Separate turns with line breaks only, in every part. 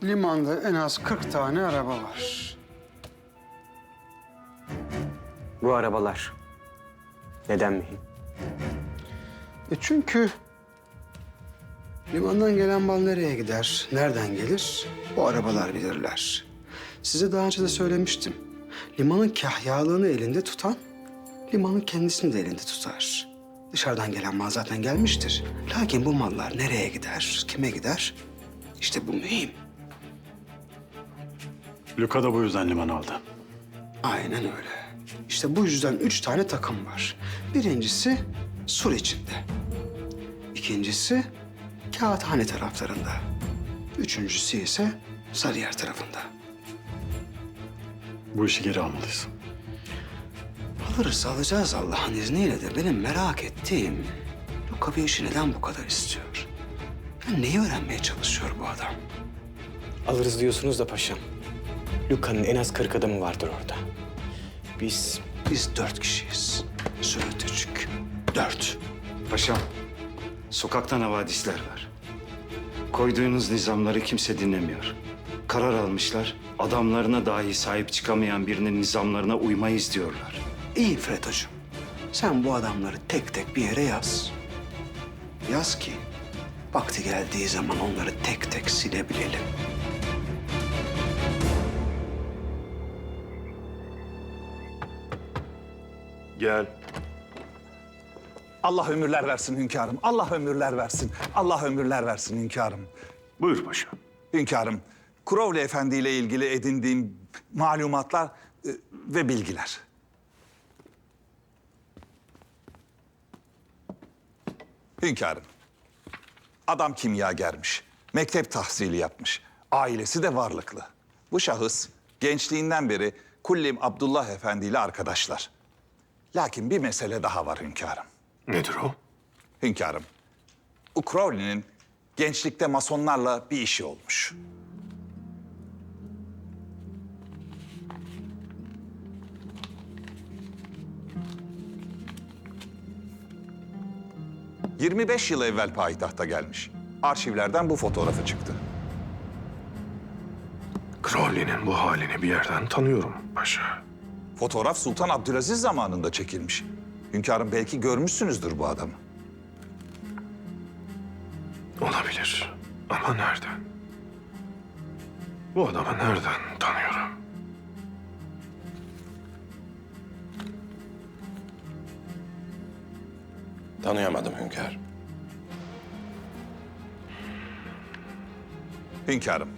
limanda en az 40 tane araba var.
Bu arabalar neden mühim?
Çünkü limandan gelen mal nereye gider, nereden gelir? O arabalar bilirler. Size daha önce de söylemiştim. Limanın kahyalığını elinde tutan, limanın kendisini de elinde tutar. Dışarıdan gelen mal zaten gelmiştir. Lakin bu mallar nereye gider, kime gider? İşte bu mühim.
Luka da bu yüzden liman aldı.
Aynen öyle. İşte bu yüzden 3 tane takım var. Birincisi sur içinde. İkincisi Kağıthane taraflarında. Üçüncüsü ise Sarıyer tarafında.
Bu işi geri almalıyız.
Alacağız Allah'ın izniyle de benim merak ettiğim Luka bir işi neden bu kadar istiyor? Ya neyi öğrenmeye çalışıyor bu adam?
Alırız diyorsunuz da paşam. Luka'nın en az 40 adamı vardır orada. Biz
4 kişiyiz. Söğütücük. 4.
Paşam, sokaktan havadisler var. Koyduğunuz nizamları kimse dinlemiyor. Karar almışlar, adamlarına dahi sahip çıkamayan birinin nizamlarına uymayız diyorlar.
İyi FETÖ'cüğüm. Sen bu adamları tek tek bir yere yaz. Yaz ki vakti geldiği zaman onları tek tek silebilelim.
Gel.
Allah ömürler versin hünkârım. Allah ömürler versin. Allah ömürler versin hünkârım.
Buyur paşa.
Hünkârım, Crowley Efendi ile ilgili edindiğim malumatlar ve bilgiler. Hünkârım, adam kimyagermiş, mektep tahsili yapmış, ailesi de varlıklı. Bu şahıs gençliğinden beri Kullim Abdullah Efendi ile arkadaşlar. Lakin bir mesele daha var hünkârım.
Nedir o?
Hünkârım, bu Crowley'nin gençlikte masonlarla bir işi olmuş. ...25 yıl evvel payitahta gelmiş. Arşivlerden bu fotoğrafı çıktı.
Crowley'nin bu halini bir yerden tanıyorum paşa.
Fotoğraf Sultan Abdülaziz zamanında çekilmiş. Hünkârım belki görmüşsünüzdür bu adamı.
Olabilir ama nereden? Bu adamı nereden tanıyorum?
Tanıyamadım hünkâr.
Hünkârım,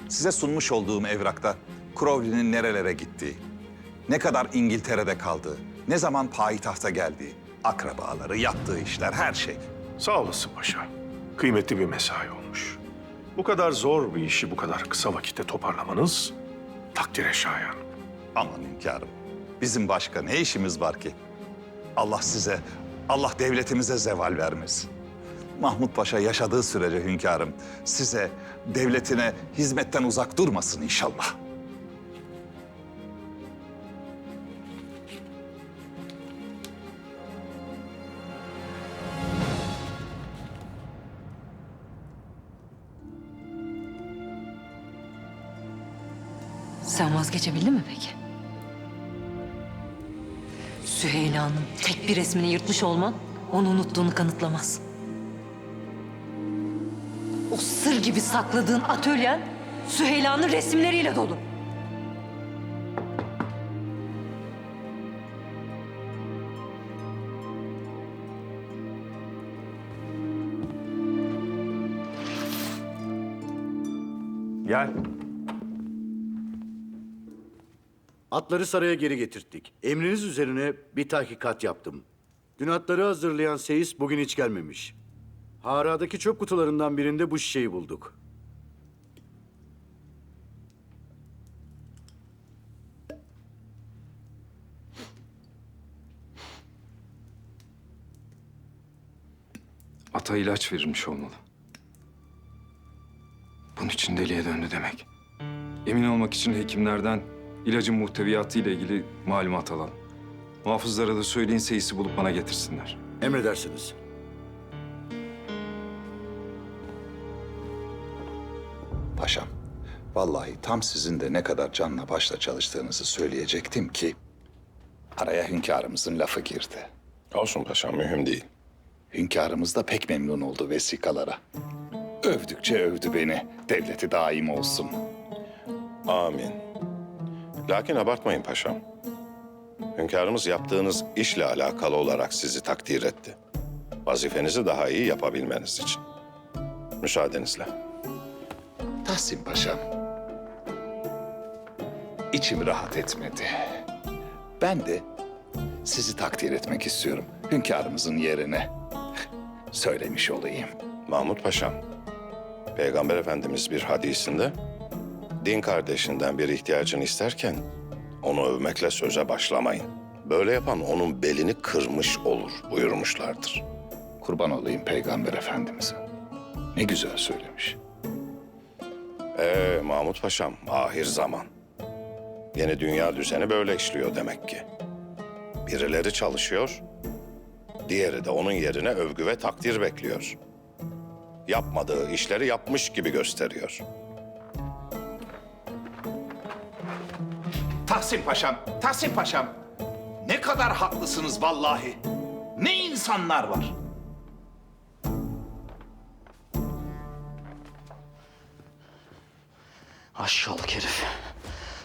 size sunmuş olduğum evrakta Crowley'nin nerelere gittiği, ne kadar İngiltere'de kaldığı, ne zaman payitahta geldiği, akrabaları, yaptığı işler, her şey.
Sağ olasın paşa. Kıymetli bir mesai olmuş. Bu kadar zor bir işi bu kadar kısa vakitte toparlamanız takdire şayan.
Aman hünkârım, bizim başka ne işimiz var ki? Allah size, Allah devletimize zeval vermesin. Mahmut Paşa yaşadığı sürece hünkârım, size, devletine hizmetten uzak durmasın inşallah.
Sen vazgeçebildin mi peki? Süheyla'nın tek bir resmini yırtmış olman onu unuttuğunu kanıtlamaz. O sır gibi sakladığın atölyen Süheyla'nın resimleriyle dolu.
Gel.
Atları saraya geri getirttik. Emriniz üzerine bir tahkikat yaptım. Dün atları hazırlayan seyis bugün hiç gelmemiş. Hara'daki çöp kutularından birinde bu şişeyi bulduk.
Ata ilaç verilmiş olmalı. Bunun için deliye döndü demek. Emin olmak için hekimlerden ilacın muhteviyatı ile ilgili malumat alalım. Muhafızlara da söyleyin seyisi bulup bana getirsinler.
Emredersiniz.
Paşam, vallahi tam sizin de ne kadar canla başla çalıştığınızı söyleyecektim ki araya hünkârımızın lafı girdi.
Olsun paşam, mühim değil.
Hünkârımız da pek memnun oldu vesikalara. Övdükçe övdü beni. Devleti daim olsun.
Amin. Lakin abartmayın paşam. Hünkârımız yaptığınız işle alakalı olarak sizi takdir etti. Vazifenizi daha iyi yapabilmeniz için. Müsaadenizle.
Tahsin Paşam. İçim rahat etmedi. Ben de sizi takdir etmek istiyorum. Hünkârımızın yerine. Söylemiş olayım.
Mahmut Paşam, Peygamber Efendimiz bir hadisinde din kardeşinden bir ihtiyacını isterken onu övmekle söze başlamayın. Böyle yapan onun belini kırmış olur buyurmuşlardır.
Kurban olayım Peygamber Efendimiz'e. Ne güzel söylemiş.
Mahmut Paşam, ahir zaman. Yeni dünya düzeni böyle işliyor demek ki. Birileri çalışıyor, diğeri de onun yerine övgü ve takdir bekliyor. Yapmadığı işleri yapmış gibi gösteriyor.
Tahsin Paşam, Tahsin Paşam. Ne kadar haklısınız vallahi. Ne insanlar var.
Aşağılık herif.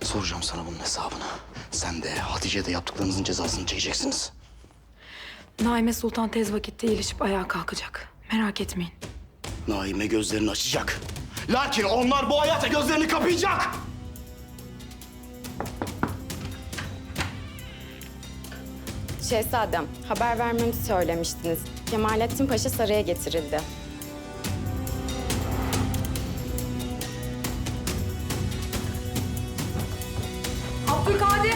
Soracağım sana bunun hesabını. Sen de Hatice de yaptıklarınızın cezasını çekeceksiniz.
Naime Sultan tez vakitte iyileşip ayağa kalkacak. Merak etmeyin.
Naime gözlerini açacak. Lakin onlar bu hayata gözlerini kapayacak.
Şehzadem, haber vermemi söylemiştiniz. Kemalettin Paşa saraya getirildi.
Abdülkadir!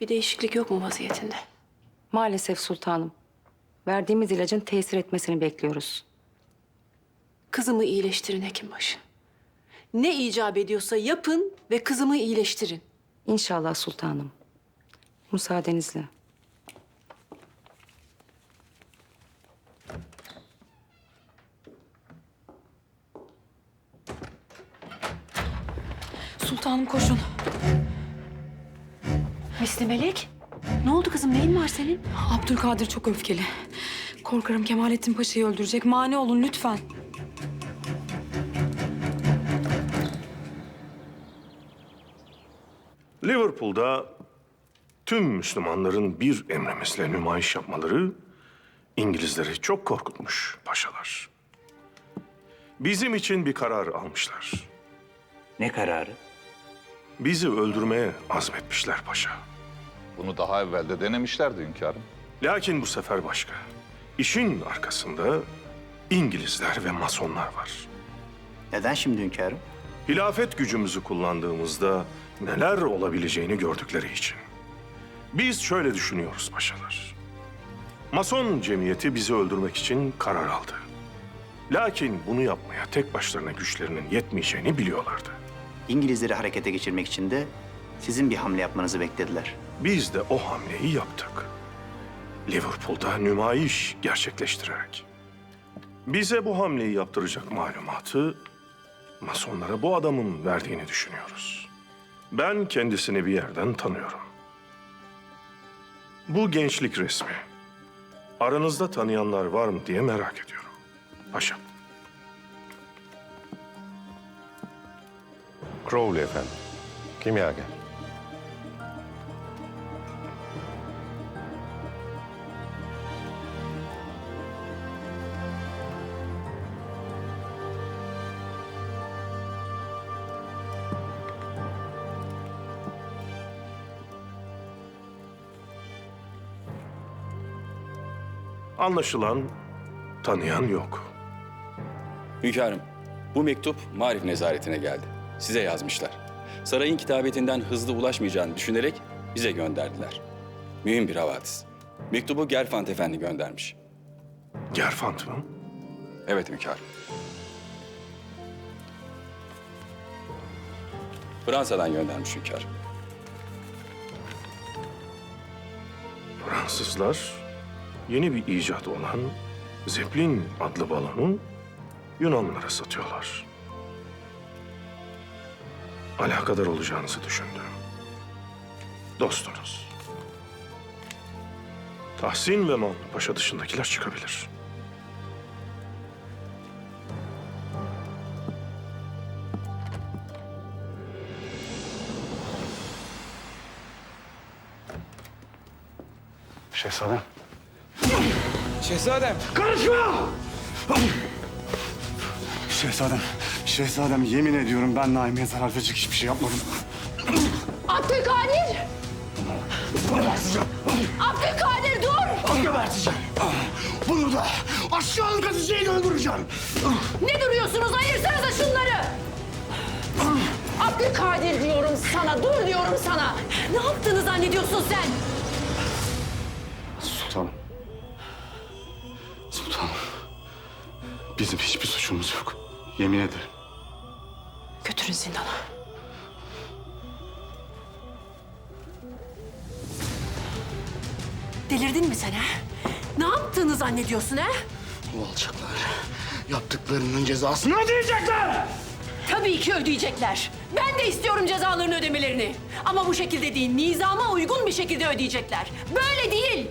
Bir değişiklik yok mu vaziyetinde?
Maalesef sultanım. Verdiğimiz ilacın tesir etmesini bekliyoruz.
Kızımı iyileştirin hekimbaşı. Ne icap ediyorsa yapın ve kızımı iyileştirin.
İnşallah sultanım. Müsaadenizle.
Sultanım koşun.
Misli Melek, ne oldu kızım? Neyin var senin?
Abdülkadir çok öfkeli. Korkarım Kemalettin Paşa'yı öldürecek. Mani olun lütfen.
Liverpool'da tüm Müslümanların bir emrimizle nümayiş yapmaları İngilizleri çok korkutmuş paşalar. Bizim için bir karar almışlar.
Ne kararı?
Bizi öldürmeye azmetmişler paşa.
Bunu daha evvel de denemişlerdi hünkârım.
Lakin bu sefer başka. İşin arkasında İngilizler ve Masonlar var.
Neden şimdi hünkârım?
Hilafet gücümüzü kullandığımızda neler olabileceğini gördükleri için. Biz şöyle düşünüyoruz paşalar. Mason cemiyeti bizi öldürmek için karar aldı. Lakin bunu yapmaya tek başlarına güçlerinin yetmeyeceğini biliyorlardı.
İngilizleri harekete geçirmek için de sizin bir hamle yapmanızı beklediler.
Biz de o hamleyi yaptık. Liverpool'da nümayiş gerçekleştirerek. Bize bu hamleyi yaptıracak malumatı Masonlara bu adamın verdiğini düşünüyoruz. Ben kendisini bir yerden tanıyorum. Bu gençlik resmi. Aranızda tanıyanlar var mı diye merak ediyorum. Paşam.
Crowley efendim, kimyager.
Anlaşılan tanıyan yok.
Hünkârım, bu mektup Marif Nezaretine geldi. Size yazmışlar. Sarayın kitabetinden hızlı ulaşmayacağını düşünerek bize gönderdiler. Mühim bir havadis. Mektubu Gerfant Efendi göndermiş.
Gerfant mı?
Evet hünkârım. Fransa'dan göndermiş hünkârım.
Fransızlar yeni bir icat olan Zeppelin adlı balonu Yunanlılara satıyorlar. Alakadar olacağınızı düşündüm. Dostunuz. Tahsin ve Mahmut Paşa dışındakiler çıkabilir.
Şehzadem.
Şehzadem.
Karışma! Şehzadem yemin ediyorum ben Naime'ye zarar verecek hiçbir şey yapmadım.
Abdülkadir!
Geberteceğim.
Abdülkadir dur!
Geberteceğim. Bunu da aşağılık Hatice'yi öldüreceğim.
Ne duruyorsunuz? Ayırsanıza şunları! Abdülkadir diyorum sana, dur diyorum sana! Ne yaptığını zannediyorsun sen?
Sultanım. Sultanım. Bizim hiçbir suçumuz yok. Yemin ederim.
Götürün zindana. Delirdin mi sen ha? Ne yaptığını zannediyorsun ha?
Bu alçaklar yaptıklarının cezasını ödeyecekler.
Tabii ki ödeyecekler. Ben de istiyorum cezalarını ödemelerini. Ama bu şekilde değil, nizama uygun bir şekilde ödeyecekler. Böyle değil.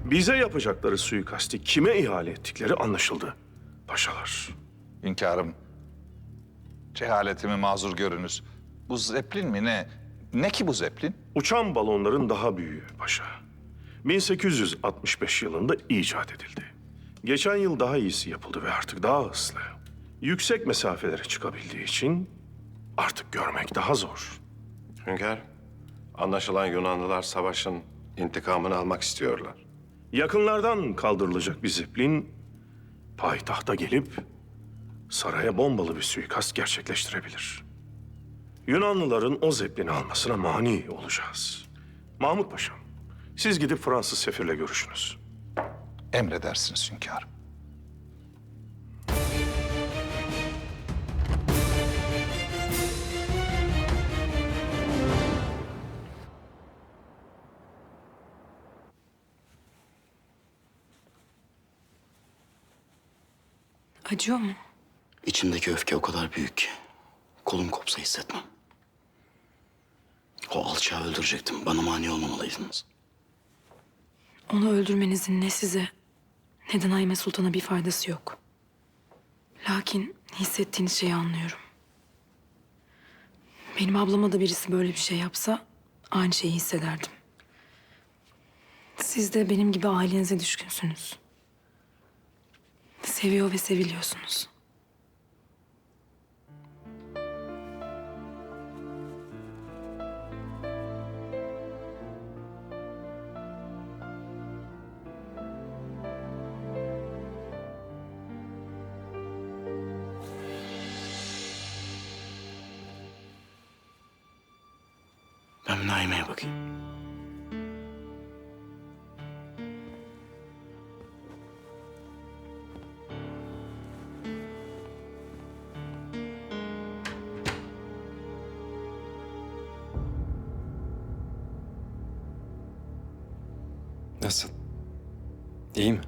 Bize yapacakları suikasti kime ihale ettikleri anlaşıldı paşalar.
Hünkârım, cehaletimi mazur görünüz. Bu Zeppelin mi ne? Ne ki bu Zeppelin?
Uçan balonların daha büyüğü paşa. 1865 yılında icat edildi. Geçen yıl daha iyisi yapıldı ve artık daha hızlı. Yüksek mesafelere çıkabildiği için artık görmek daha zor.
Hünkâr, anlaşılan Yunanlılar savaşın intikamını almak istiyorlar.
Yakınlardan kaldırılacak bir zeplin payitahta gelip saraya bombalı bir suikast gerçekleştirebilir. Yunanlıların o zeplini almasına mani olacağız. Mahmut Paşam, siz gidip Fransız sefirle görüşünüz.
Emredersiniz hünkârım.
Acıyor mu?
İçimdeki öfke o kadar büyük ki kolum kopsa hissetmem. O alçağı öldürecektim. Bana mani olmamalıydınız.
Onu öldürmenizin ne size ne de Naime Sultan'a bir faydası yok. Lakin hissettiğiniz şeyi anlıyorum. Benim ablama da birisi böyle bir şey yapsa aynı şeyi hissederdim. Siz de benim gibi ailenize düşkünsünüz. Seviyor ve seviliyorsunuz.
Ben bir Naime'ye bakayım.
Nasıl? İyi mi?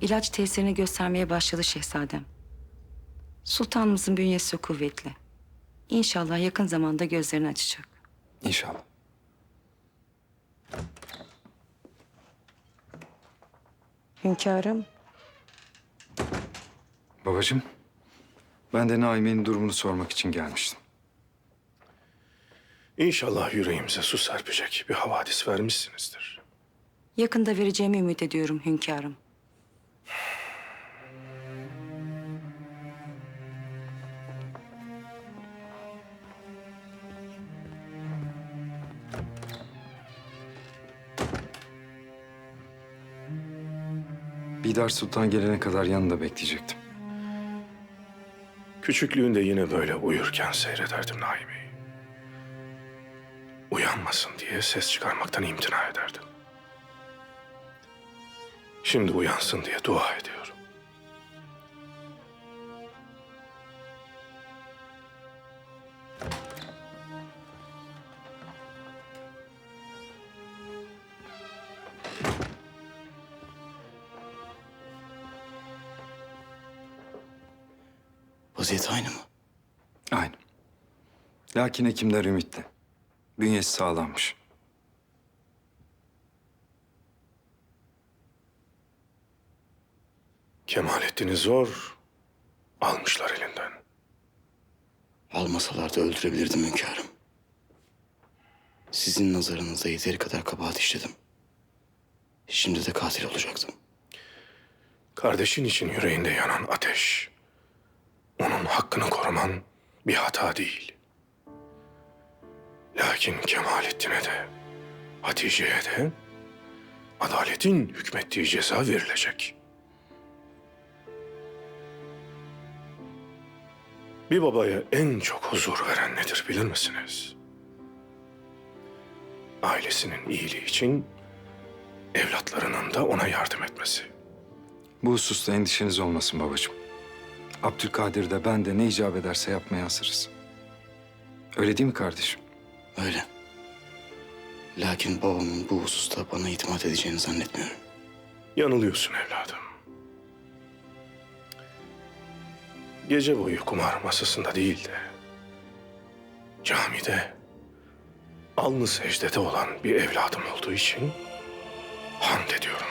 İlaç tesirini göstermeye başladı şehzadem. Sultanımızın bünyesi kuvvetli. İnşallah yakın zamanda gözlerini açacak.
İnşallah.
Hünkârım.
Babacığım, ben de Naime'nin durumunu sormak için gelmiştim.
İnşallah yüreğimize su serpecek bir havadis vermişsinizdir.
Yakında vereceğimi ümit ediyorum hünkârım.
Bidar Sultan gelene kadar yanında bekleyecektim.
Küçüklüğünde yine böyle uyurken seyrederdim Naime'yi. Uyanmasın diye ses çıkarmaktan imtina ederdim. şimdi uyansın diye dua ediyorum.
Vaziyet aynı mı?
Aynı. Lakin hekimler ümitli. Bünyesi sağlanmış.
Kemalettin'i zor almışlar elinden.
Almasalar da öldürebilirdim hünkârım. Sizin nazarınızda yeteri kadar kabahat işledim. Şimdi de katil olacaktım.
Kardeşin için yüreğinde yanan ateş. Onun hakkını koruman bir hata değil. Lakin Kemalettin'e de, Hatice'ye de adaletin hükmettiği ceza verilecek. Bir babaya en çok huzur veren nedir bilir misiniz? Ailesinin iyiliği için evlatlarının da ona yardım etmesi.
Bu hususta endişeniz olmasın babacığım. Abdülkadir de ben de ne icap ederse yapmaya hazırız. Öyle değil mi kardeşim?
Öyle. Lakin babamın bu hususta bana itimat edeceğini zannetmiyorum.
Yanılıyorsun evladım. Gece boyu kumar masasında değil de camide alnı secdede olan bir evladım olduğu için hamd ediyorum.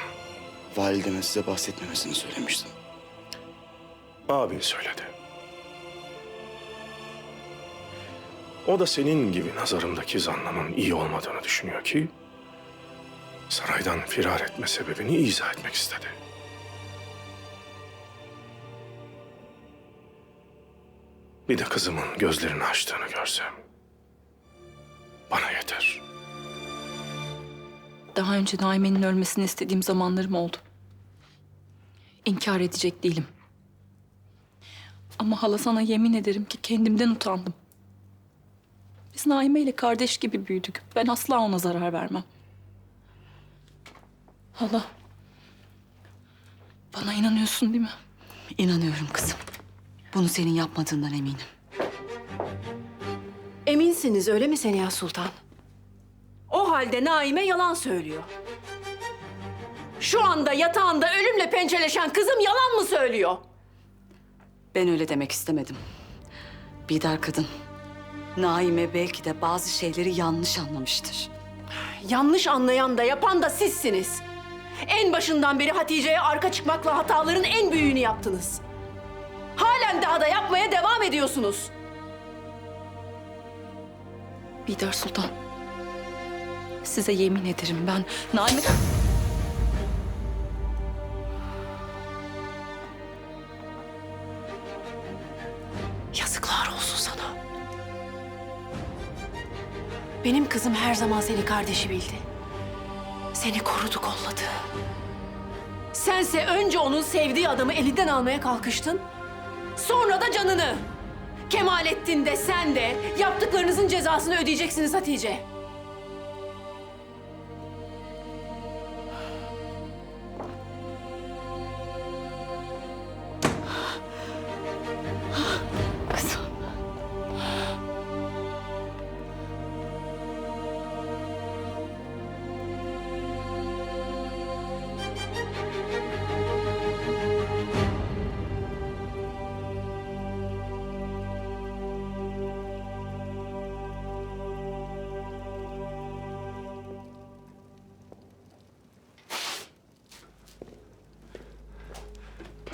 Valideme size bahsetmemesini söylemiştim.
Abin söyledi. O da senin gibi nazarımdaki zannımın iyi olmadığını düşünüyor ki saraydan firar etme sebebini izah etmek istedi. Bir de kızımın gözlerini açtığını görsem bana yeter.
Daha önce Naime'nin ölmesini istediğim zamanlarım oldu. İnkar edecek değilim. Ama hala sana yemin ederim ki kendimden utandım. Biz Naime ile kardeş gibi büyüdük. Ben asla ona zarar vermem. Hala, bana inanıyorsun değil mi?
İnanıyorum kızım. Bunu senin yapmadığından eminim.
Eminsiniz öyle mi Seniha Sultan? O halde Naime yalan söylüyor. Şu anda yatağında ölümle pençeleşen kızım yalan mı söylüyor?
Ben öyle demek istemedim. Bidar kadın. Naime belki de bazı şeyleri yanlış anlamıştır.
Yanlış anlayan da yapan da sizsiniz. En başından beri Hatice'ye arka çıkmakla hataların en büyüğünü yaptınız. Halen daha da yapmaya devam ediyorsunuz.
Bidar Sultan. Size yemin ederim ben Naime...
Yazıklar olsun sana. Benim kızım her zaman seni kardeşi bildi. Seni korudu, kolladı. Sense önce onun sevdiği adamı elinden almaya kalkıştın. Sonra da canını. Kemalettin de sen de yaptıklarınızın cezasını ödeyeceksiniz Hatice.
Kızım.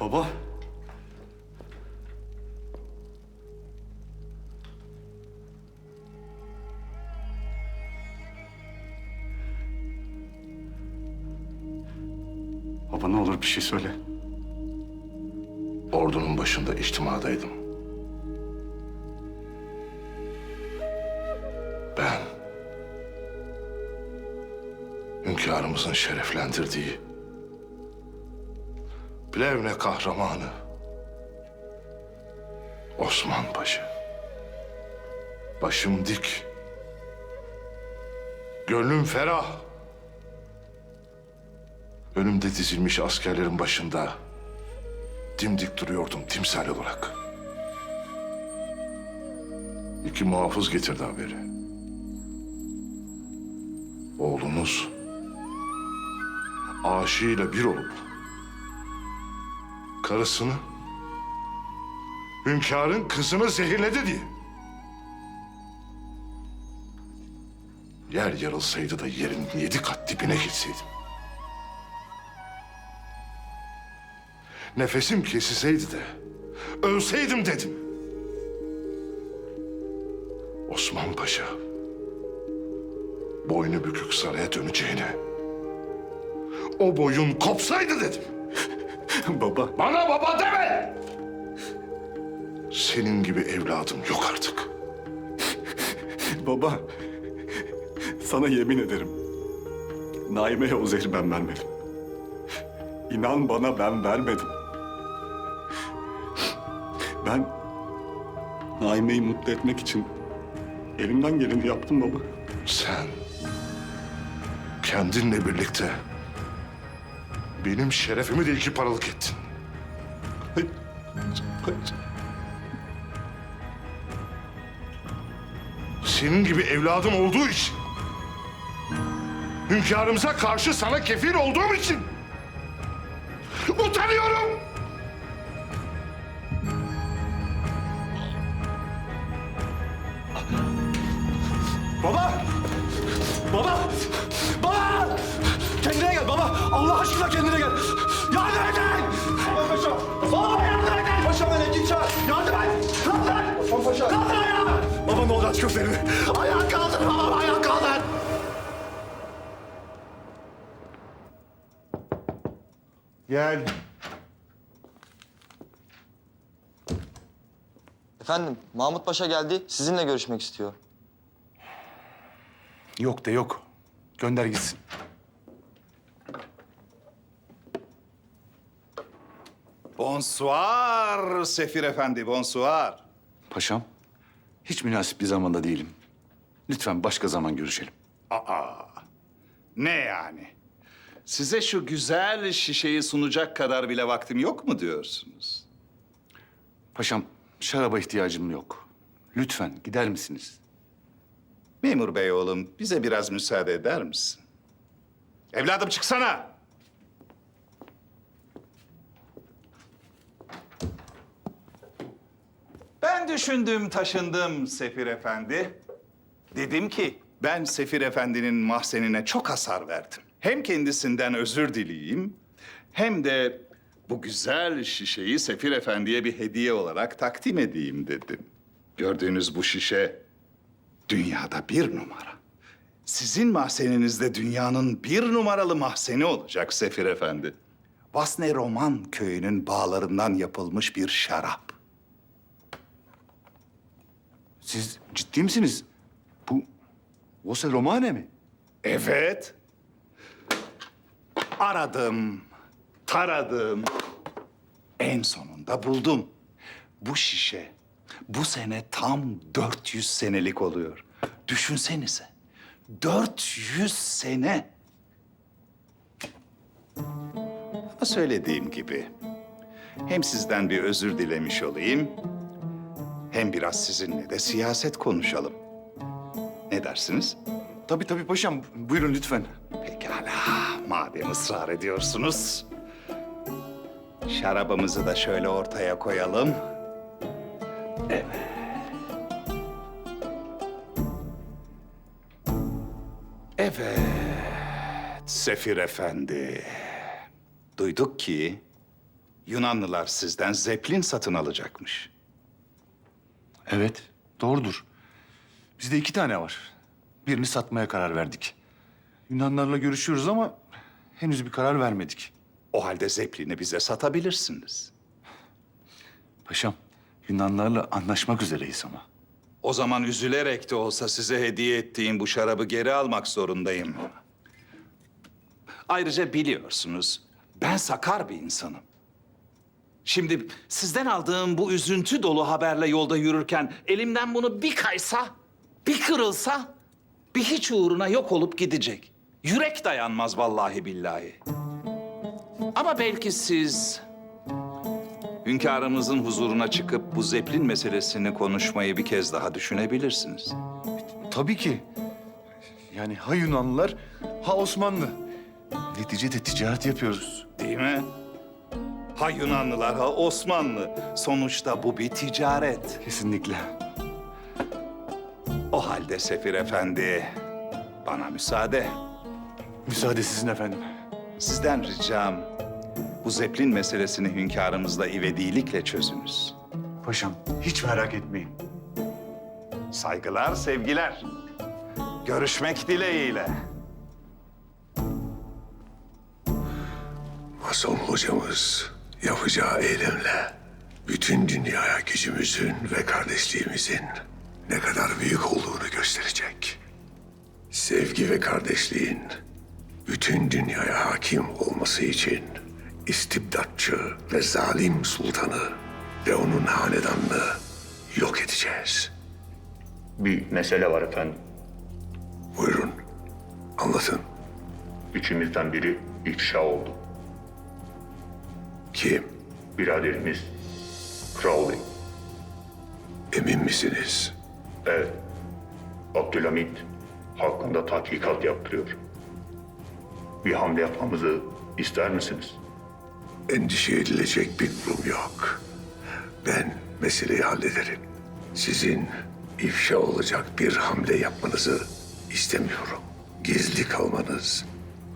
Baba. Baba ne olur bir şey söyle.
Ordunun başında içtimadaydım. Ben, hünkârımızın şereflendirdiği Plevne kahramanı Osman Paşa. Başım dik, gönlüm ferah.
Önümde dizilmiş askerlerin başında dimdik duruyordum timsal olarak. 2 muhafız getirdi haberi. Oğlunuz aşığıyla bir olup karısını, hünkârın kızını zehirledi diye. Yer yarılsaydı da yerin 7 kat dibine gitseydim. Nefesim kesilseydi de ölseydim dedim. Osman Paşa boynu bükük saraya döneceğine o boyun kopsaydı dedim.
Baba.
Bana baba deme! Senin gibi evladım yok artık.
Baba. Sana yemin ederim. Naime'ye o zehri ben vermedim. İnan bana, ben vermedim. Ben Naime'yi mutlu etmek için elimden geleni yaptım baba.
Sen kendinle birlikte benim şerefimi de 2 paralık ettin.
Hayır.
Senin gibi evladım olduğu için, hünkârımıza karşı sana kefil olduğum için utanıyorum.
Baba! Baba! Baba! Kendine gel baba! Allah aşkına kendine gel! Yardım edin! Osman Paşa! Baba yardım edin! Paşa beni git çağır! Yardım et! Kaldır! Osman Paşa! Kaldır ayağı! Baba ne olur aç gözlerini! Ayağa kaldır baba! Ayağa kaldır!
Gel.
Efendim, Mahmut Paşa geldi. Sizinle görüşmek istiyor.
Yok de yok. Gönder gitsin.
Bonsoir Sefir Efendi, bonsoir.
Paşam, hiç münasip bir zamanda değilim. Lütfen başka zaman görüşelim.
Ne yani? Size şu güzel şişeyi sunacak kadar bile vaktim yok mu diyorsunuz?
Paşam, şaraba ihtiyacım yok. Lütfen gider misiniz?
Memur bey oğlum, bize biraz müsaade eder misin? Evladım çıksana! Ben düşündüm, taşındım Sefir Efendi. Dedim ki, ben Sefir Efendi'nin mahzenine çok hasar verdim. Hem kendisinden özür dileyeyim, hem de bu güzel şişeyi Sefir Efendi'ye bir hediye olarak takdim edeyim dedim. Gördüğünüz bu şişe dünyada 1 numara. Sizin mahzeninizde dünyanın 1 numaralı mahzeni olacak Sefir Efendi. Vasne Roman köyünün bağlarından yapılmış bir şarap.
Siz ciddi misiniz? Bu Vose Romane mi?
Evet. Aradım, taradım. En sonunda buldum. Bu şişe bu sene tam 400 senelik oluyor. Düşünsenize. 400 sene. Ama söylediğim gibi hem sizden bir özür dilemiş olayım, hem biraz sizinle de siyaset konuşalım. Ne dersiniz?
Tabii paşam. Buyurun lütfen.
Pekala, madem ısrar ediyorsunuz. Şarabımızı da şöyle ortaya koyalım. Evet. Evet, Sefir Efendi. Duyduk ki Yunanlılar sizden Zeppelin satın alacakmış.
Evet, doğrudur. Bizde 2 tane var. Birini satmaya karar verdik. Yunanlarla görüşüyoruz ama henüz bir karar vermedik.
O halde Zeppelin'i bize satabilirsiniz.
Paşam, Yunanlarla anlaşmak üzereyiz ama.
O zaman üzülerek de olsa size hediye ettiğim bu şarabı geri almak zorundayım. Ayrıca biliyorsunuz, ben sakar bir insanım. Şimdi sizden aldığım bu üzüntü dolu haberle yolda yürürken elimden bunu bir kaysa, bir kırılsa, bir hiç uğruna yok olup gidecek. Yürek dayanmaz vallahi billahi. Ama belki siz hünkârımızın huzuruna çıkıp bu zeplin meselesini konuşmayı bir kez daha düşünebilirsiniz.
Tabii ki. Yani ha Yunanlılar, ha Osmanlı. Neticede ticaret yapıyoruz.
Değil mi? Ha Yunanlılar, ha Osmanlı. Sonuçta bu bir ticaret.
Kesinlikle.
O halde Sefir Efendi, bana müsaade.
Müsaade sizin efendim.
Sizden ricam bu zeplin meselesini hünkârımızla ivedilikle çözünüz.
Paşam, hiç merak etmeyin.
Saygılar, sevgiler. Görüşmek dileğiyle.
Mason hocamız yapacağı eylemle bütün dünyaya gücümüzün ve kardeşliğimizin ne kadar büyük olduğunu gösterecek. Sevgi ve kardeşliğin bütün dünyaya hakim olması için istibdatçı ve zalim sultanı ve onun hanedanını yok edeceğiz.
Bir mesele var efendim.
Buyurun, anlatın.
İçimizden biri ifşa oldu.
Kim?
Biraderimiz Crowley.
Emin misiniz?
Evet. Abdülhamit hakkında tahkikat yaptırıyor. Bir hamle yapmamızı ister misiniz?
Endişe edilecek bir durum yok. Ben meseleyi hallederim. Sizin ifşa olacak bir hamle yapmanızı istemiyorum. Gizli kalmanız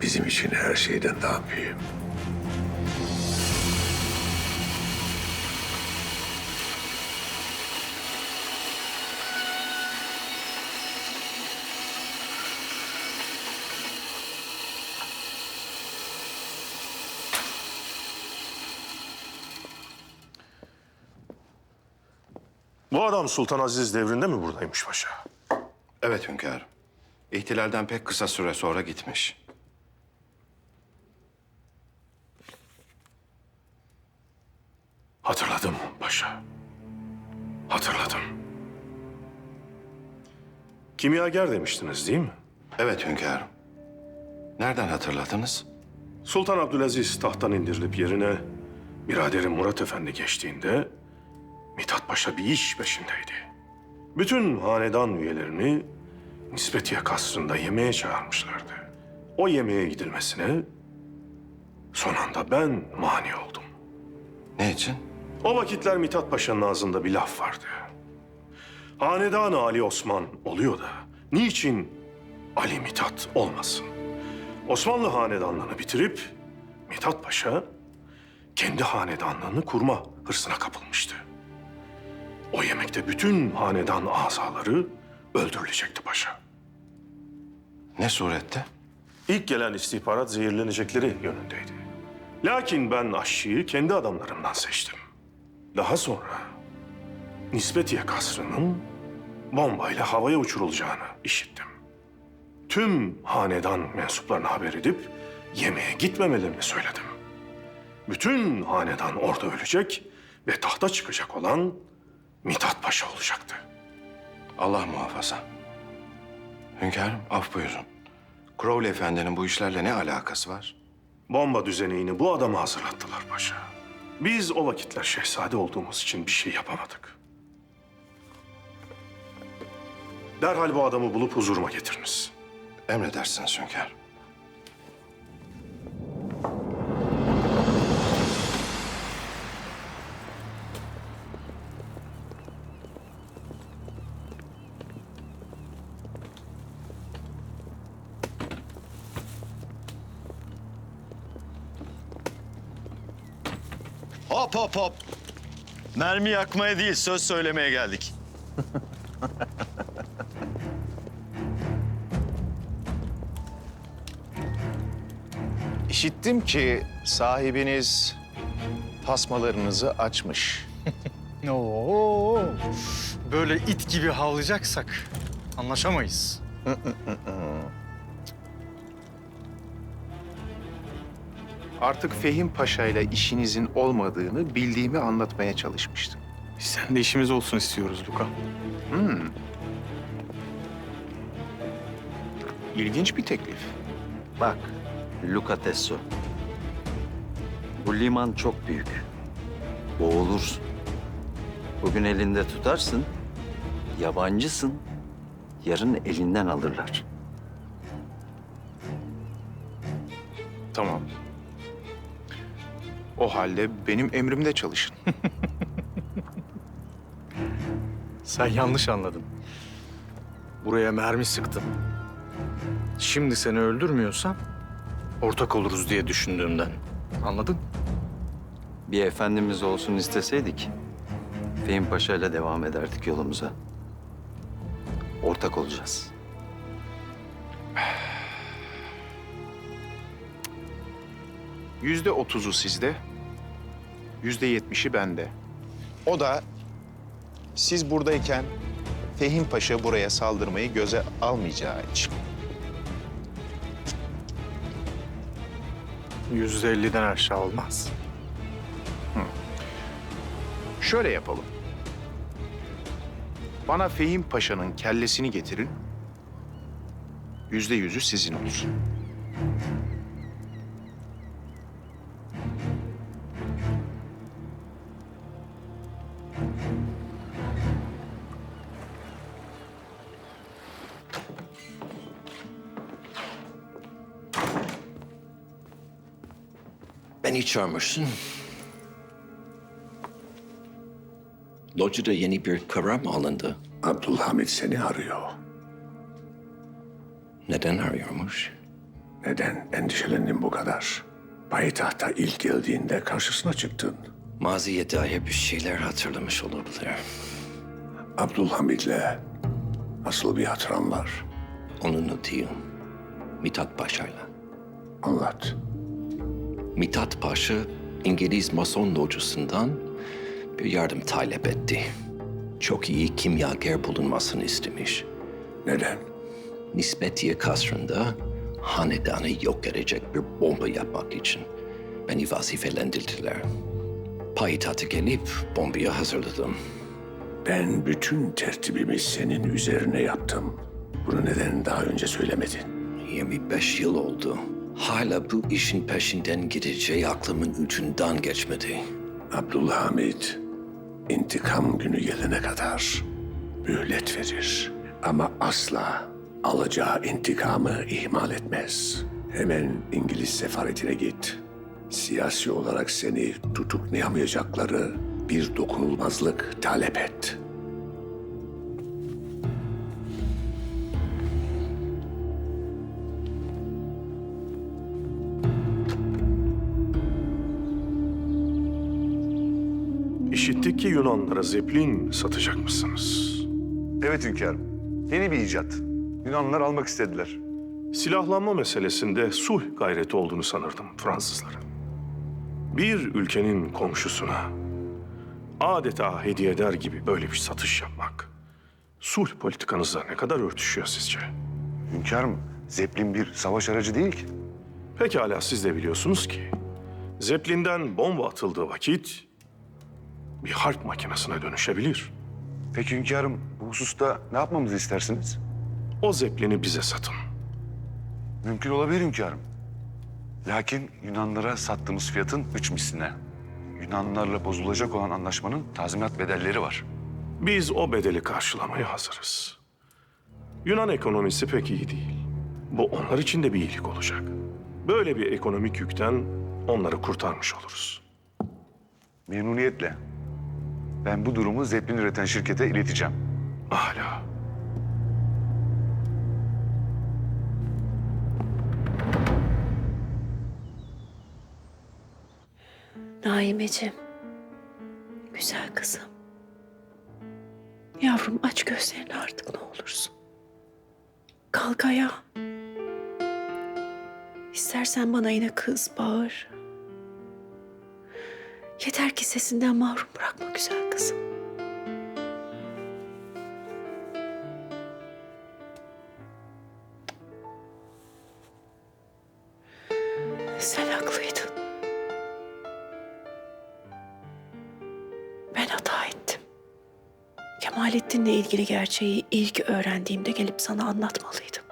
bizim için her şeyden daha mühim.
Bu adam Sultan Aziz devrinde mi buradaymış paşa?
Evet hünkârım. İhtilalden pek kısa süre sonra gitmiş.
Hatırladım paşa. Hatırladım. Kimyager demiştiniz değil mi?
Evet hünkârım. Nereden hatırladınız?
Sultan Abdülaziz tahttan indirilip yerine biraderim Murat Efendi geçtiğinde Mithat Paşa bir iş peşindeydi. Bütün hanedan üyelerini Nispetiye Kasrı'nda yemeğe çağırmışlardı. O yemeğe gidilmesine son anda ben mani oldum.
Ne için?
O vakitler Mithat Paşa'nın ağzında bir laf vardı. Hanedan-ı Ali Osman oluyor da niçin Ali Mithat olmasın? Osmanlı hanedanlığını bitirip Mithat Paşa kendi hanedanlığını kurma hırsına kapılmıştı. O yemekte bütün hanedan azaları öldürülecekti paşa.
Ne surette?
İlk gelen istihbarat zehirlenecekleri yönündeydi. Lakin ben aşçıyı kendi adamlarımdan seçtim. Daha sonra Nispetiye Kasrı'nın bombayla havaya uçurulacağını işittim. Tüm hanedan mensuplarına haber edip yemeğe gitmemelerini söyledim. Bütün hanedan orada ölecek ve tahta çıkacak olan Mithat Paşa olacaktı.
Allah muhafaza. Hünkârım, af buyurun. Crowley Efendi'nin bu işlerle ne alakası var?
Bomba düzeneğini bu adama hazırlattılar paşa. Biz o vakitler şehzade olduğumuz için bir şey yapamadık. Derhal bu adamı bulup huzuruma getiriniz.
Emredersiniz hünkârım.
Hop hop hop. Mermi yakmaya değil, söz söylemeye geldik.
İşittim ki sahibiniz tasmalarınızı açmış.
Oo, böyle it gibi havlayacaksak anlaşamayız.
Artık Fehim Paşa ile işinizin olmadığını bildiğimi anlatmaya çalışmıştım.
Sen de işimiz olsun istiyoruz Luka.
İlginç bir teklif.
Bak, Luca Tesso.
Bu liman çok büyük. Boğulursun. Bugün elinde tutarsın, yabancısın. Yarın elinden alırlar.
Tamam. O halde benim emrimde çalışın.
Sen yanlış anladın. Buraya mermi sıktım. Şimdi seni öldürmüyorsam ortak oluruz diye düşündüğümden. Anladın?
Bir efendimiz olsun isteseydik, Fehim Paşa ile devam ederdik yolumuza. Ortak olacağız.
%30'u sizde, %70'i bende. O da siz buradayken Fehim Paşa buraya saldırmayı göze almayacağı için.
%50'den aşağı olmaz.
Şöyle yapalım. Bana Fehim Paşa'nın kellesini getirin. %100'ü sizin olsun.
Beni çağırmışsın. Locada yeni bir karar mı alındı?
Abdülhamit seni arıyor.
Neden arıyormuş?
Neden endişelendin bu kadar? Payitahta ilk geldiğinde karşısına çıktın.
Maziye dair bir şeyler hatırlamış olabilir.
Abdülhamit'le nasıl bir hatıran var?
Onunla değil, Mithat Paşa'yla.
Anlat.
Mithat Paşa, İngiliz Mason locusundan bir yardım talep etti. Çok iyi kimyager bulunmasını istemiş.
Neden?
Nispetiye kasrında hanedanı yok edecek bir bomba yapmak için beni vazifelendirdiler. Payitahta gelip bombayı hazırladım.
Ben bütün tertibimi senin üzerine yaptım. Bunu neden daha önce söylemedin?
25 yıl oldu. Hala bu işin peşinden gideceği aklımın ucundan geçmedi.
Abdülhamit, intikam günü gelene kadar mühlet verir. Ama asla alacağı intikamı ihmal etmez. Hemen İngiliz sefaretine git. Siyasi olarak seni tutuklayamayacakları bir dokunulmazlık talep et.
İşittik ki Yunanlara zeplin satacak mısınız?
Evet hünkârım. Yeni bir icat. Yunanlılar almak istediler.
Silahlanma meselesinde sulh gayreti olduğunu sanırdım Fransızların. Bir ülkenin komşusuna adeta hediye eder gibi böyle bir satış yapmak sulh politikanızla ne kadar örtüşüyor sizce?
Hünkârım, Zeppelin bir savaş aracı değil ki.
Pekala siz de biliyorsunuz ki Zeppelin'den bomba atıldığı vakit bir harp makinesine dönüşebilir.
Peki hünkârım, bu hususta ne yapmamızı istersiniz?
O Zeppelin'i bize satın.
Mümkün olabilir hünkârım. Lakin Yunanlılara sattığımız fiyatın 3 misline. Yunanlılarla bozulacak olan anlaşmanın tazminat bedelleri var.
Biz o bedeli karşılamaya hazırız. Yunan ekonomisi pek iyi değil. Bu onlar için de bir iyilik olacak. Böyle bir ekonomik yükten onları kurtarmış oluruz.
Memnuniyetle. Ben bu durumu Zeppelin üreten şirkete ileteceğim.
Âlâ.
Naimeciğim, güzel kızım. Yavrum aç gözlerini artık ne olursun. Kalk ayağa. İstersen bana yine kız, bağır. Yeter ki sesinden mahrum bırakma güzel kızım. Sen haklıydın. Ben hata ettim. Kemalettin'le ilgili gerçeği ilk öğrendiğimde gelip sana anlatmalıydım.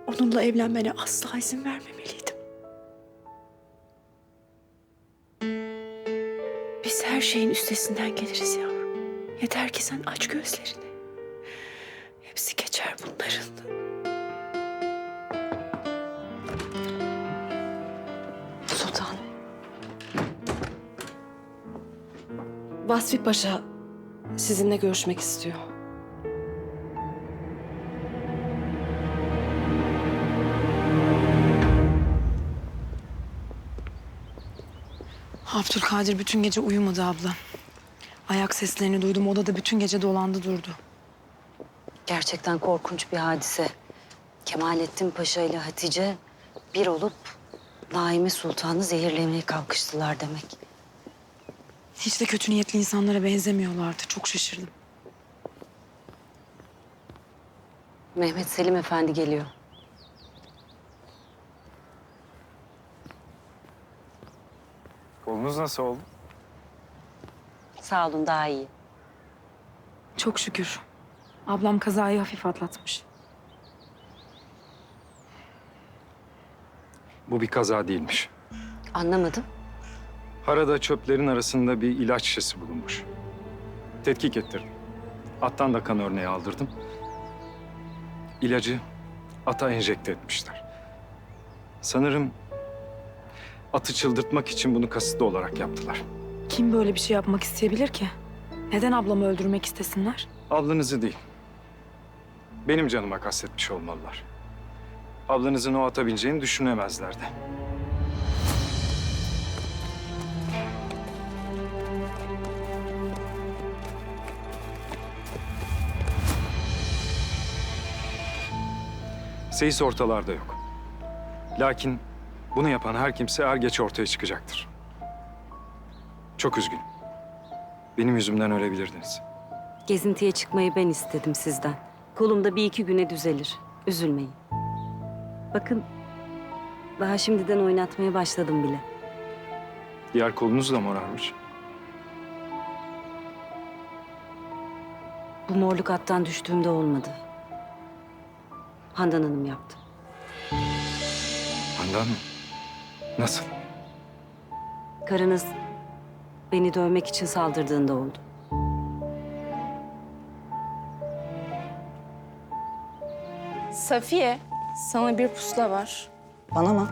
O Onunla evlenmene asla izin vermemeliydim. Biz her şeyin üstesinden geliriz yavrum. Yeter ki sen aç gözlerini. Hepsi geçer bunların.
Sultan.
Vasfi Paşa sizinle görüşmek istiyor.
Abdülkadir bütün gece uyumadı abla. Ayak seslerini duydum. Odada bütün gece dolandı durdu.
Gerçekten korkunç bir hadise. Kemalettin Paşa ile Hatice bir olup Naime Sultan'ı zehirlemeye kalkıştılar demek.
Hiç de kötü niyetli insanlara benzemiyorlardı. Çok şaşırdım.
Mehmet Selim Efendi geliyor.
Kolunuz nasıl oldu?
Sağ olun, daha iyi.
Çok şükür. Ablam kazayı hafif atlatmış.
Bu bir kaza değilmiş.
Anlamadım.
Harada çöplerin arasında bir ilaç şişesi bulunmuş. Tetkik ettirdim. Attan da kan örneği aldırdım. İlacı ata enjekte etmişler. Sanırım atı çıldırtmak için bunu kasıtlı olarak yaptılar.
Kim böyle bir şey yapmak isteyebilir ki? Neden ablamı öldürmek istesinler?
Ablanızı değil, benim canıma kastetmiş olmalılar. Ablanızın o ata bineceğini düşünemezlerdi. Seyis ortalarda yok. Lakin bunu yapan her kimse er geç ortaya çıkacaktır. Çok üzgünüm. Benim yüzümden ölebilirdiniz.
Gezintiye çıkmayı ben istedim sizden. Kolumda bir iki güne düzelir. Üzülmeyin. Bakın, daha şimdiden oynatmaya başladım bile.
Diğer kolunuz da morarmış.
Bu morluk attan düştüğümde olmadı. Handan Hanım yaptı.
Handan mı? Nasıl?
Karınız beni dövmek için saldırdığında oldu.
Safiye, sana bir pusula var.
Bana mı?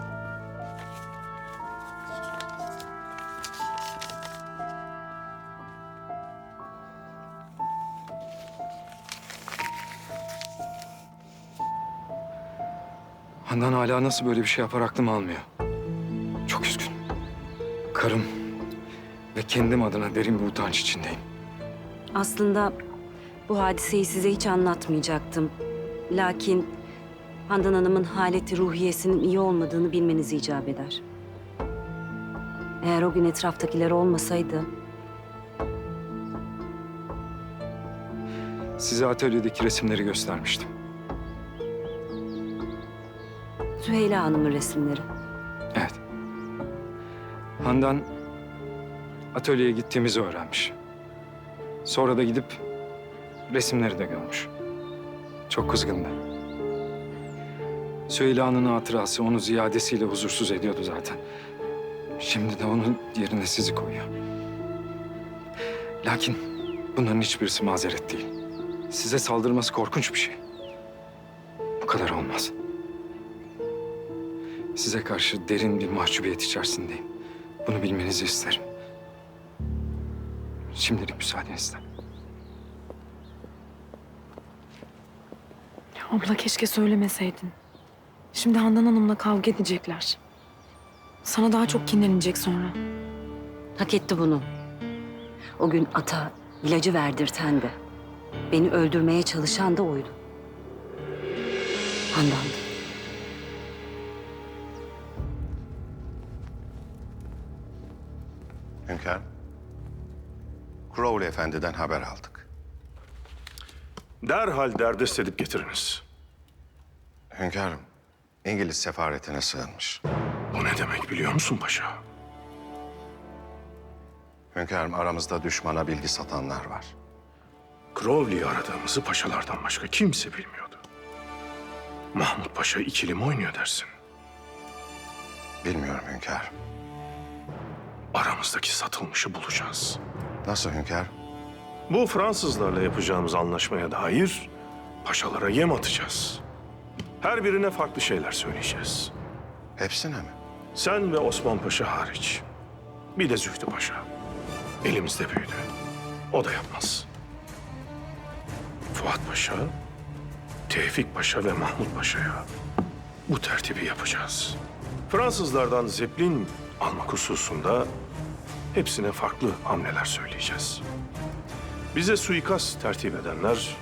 Handan hala nasıl böyle bir şey yapar aklım almıyor. Çok üzgünüm. Karım ve kendim adına derin bir utanç içindeyim.
Aslında bu hadiseyi size hiç anlatmayacaktım. Lakin Handan Hanım'ın haleti ruhiyesinin iyi olmadığını bilmeniz icap eder. Eğer o gün etraftakiler olmasaydı...
Size atölyedeki resimleri göstermiştim.
Süheyla Hanım'ın resimleri.
Evet. Handan atölyeye gittiğimizi öğrenmiş. Sonra da gidip resimleri de görmüş. Çok kızgındı. Süheyla'nın hatırası onu ziyadesiyle huzursuz ediyordu zaten. Şimdi de onun yerine sizi koyuyor. Lakin bunların hiçbirisi mazeret değil. Size saldırması korkunç bir şey. Bu kadar olmaz. Size karşı derin bir mahcubiyet içerisindeyim. Bunu bilmenizi isterim. Şimdilik müsaadenizle.
Abla keşke söylemeseydin. Şimdi Handan Hanım'la kavga edecekler. Sana daha çok kinlenecek sonra.
Hak etti bunu. O gün ata ilacı verdirten de, beni öldürmeye çalışan da oydu. Handan'dı.
Hünkârım, Crowley Efendi'den haber aldık.
Derhal derdest edip getiriniz.
Hünkârım, İngiliz sefaretine sığınmış.
Bu ne demek biliyor musun paşa?
Hünkârım, aramızda düşmana bilgi satanlar var.
Crowley'i aradığımızı paşalardan başka kimse bilmiyordu. Mahmut Paşa ikili mi oynuyor dersin?
Bilmiyorum hünkârım.
Aramızdaki satılmışı bulacağız.
Nasıl hünkârım?
Bu Fransızlarla yapacağımız anlaşmaya dair paşalara yem atacağız. Her birine farklı şeyler söyleyeceğiz.
Hepsine mi?
Sen ve Osman Paşa hariç. Bir de Zühtü Paşa. Elimizde büyüdü. O da yapmaz. Fuat Paşa, Tevfik Paşa ve Mahmut Paşa'ya bu tertibi yapacağız. Fransızlardan Zeppelin almak hususunda hepsine farklı hamleler söyleyeceğiz. Bize suikast tertip edenler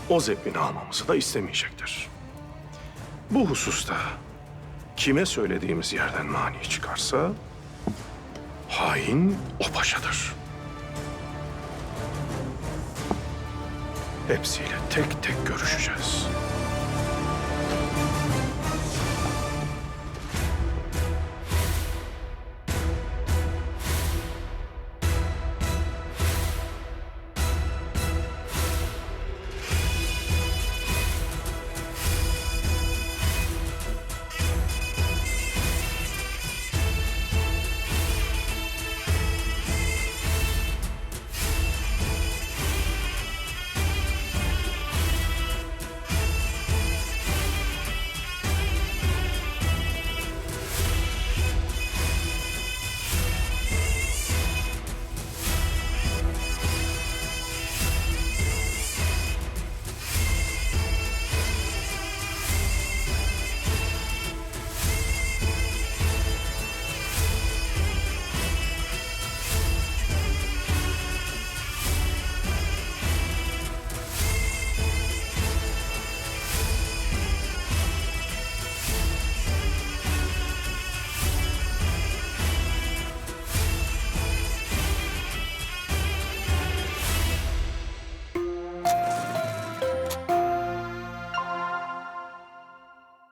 o Zeppelin'i almamızı da istemeyecektir. Bu hususta kime söylediğimiz yerden mani çıkarsa hain o paşadır. Hepsiyle tek tek görüşeceğiz.